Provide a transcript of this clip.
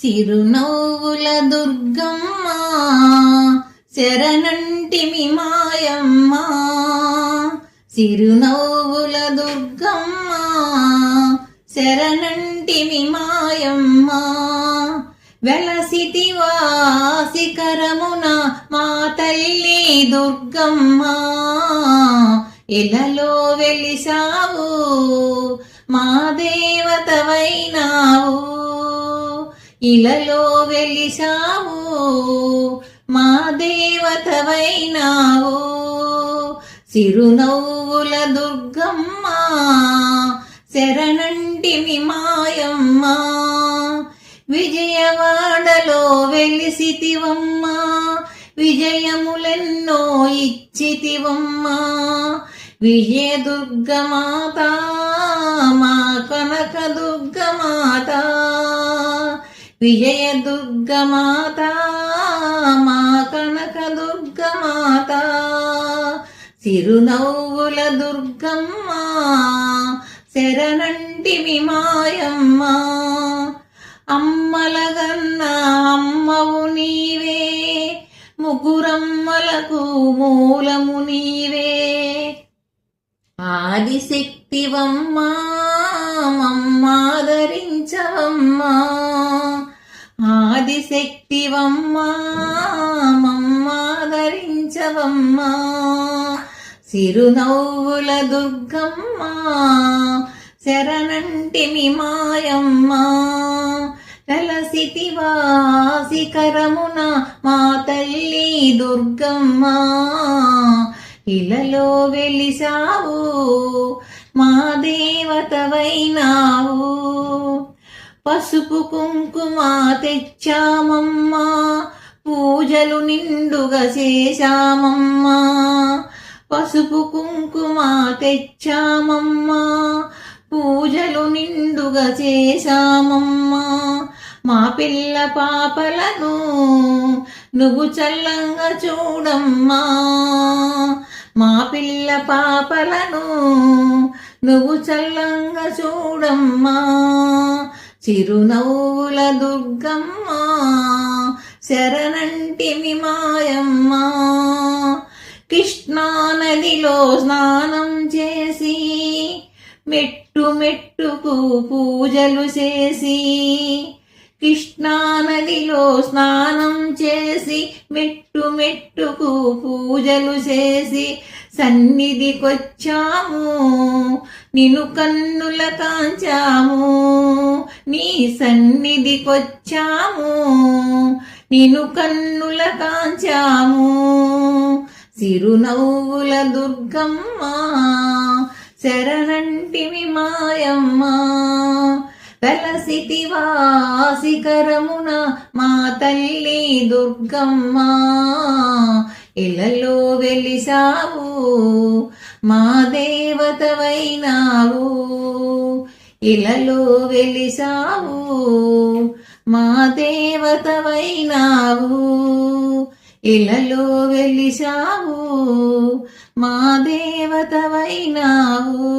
సిరునవ్వుల దుర్గమ్మ శరణంటిమి మాయమ్మ. సిరునవ్వుల దుర్గమ్మ శరణంటిమి మాయమ్మ. వెలసితివా శిఖరమున మా తల్లి దుర్గమ్మ. ఇలలో వెలిసావు మా దేవతవైనావు. ఇలలో వెలిసావు మా దేవతవైనావు. సిరునవ్వుల దుర్గమ్మ శరణంటిమి మాయమ్మ. విజయవాడలో వెలిసితివమ్మ విజయములెన్నో ఇచ్చితివమ్మ. విజయ దుర్గమాత మా కనక దుర్గమాత. విజయ దుర్గమాత మా కనక దుర్గమాత. సిరునవ్వుల దుర్గమ్మ శరణంటిమి మాయమ్మ. అమ్మలగన్న అమ్మవు నీవే ముగ్గురమ్మలకు మూలము నీవే. ఆదిశక్తివమ్మా మమ్మాదరించవమ్మా. ఆదిశక్తివమ్మా మమ్మాదరించవమ్మా. సిరునవ్వుల దుర్గమ్మ శరణంటిమి మాయమ్మ. వెలసితివా శిఖరమున మా తల్లి దుర్గమ్మ. ఇలలో వెలిసావు మా దేవతవైనావు. పసుపు కుంకుమ తెచ్చామమ్మా పూజలు నిండుగా చేశామమ్మా. పసుపు కుంకుమ తెచ్చామమ్మా పూజలు నిండుగా చేశామమ్మా. మా పిల్ల పాపలను నువ్వు చల్లంగా చూడమ్మా. మా పిల్ల పాపలను నువ్వు చల్లంగా చూడమ్మా. చిరునవ్వుల దుర్గమ్మ శరణంటిమి మాయమ్మ. కృష్ణా నదిలో స్నానం చేసి మెట్టు మెట్టుకు పూజలు చేసి. కృష్ణా నదిలో స్నానం చేసి మెట్టు మెట్టుకు పూజలు చేసి. సన్నిధికొచ్చాము నిన్ను కన్నుల కాంచాము. నీ సన్నిధికొచ్చాము నిన్ను కన్నుల కాంచాము. సిరునవ్వుల దుర్గమ్మ శరణంటిమి మాయమ్మ. వెలసితివా శిఖరమున మా తల్లి దుర్గమ్మ. ఇలలో వెలిసావు మా దేవతవైనావు. ఇలలో వెలిసావు మా దేవతవైనావు. ఇలలో వెలిసావు మా దేవతవైనావు.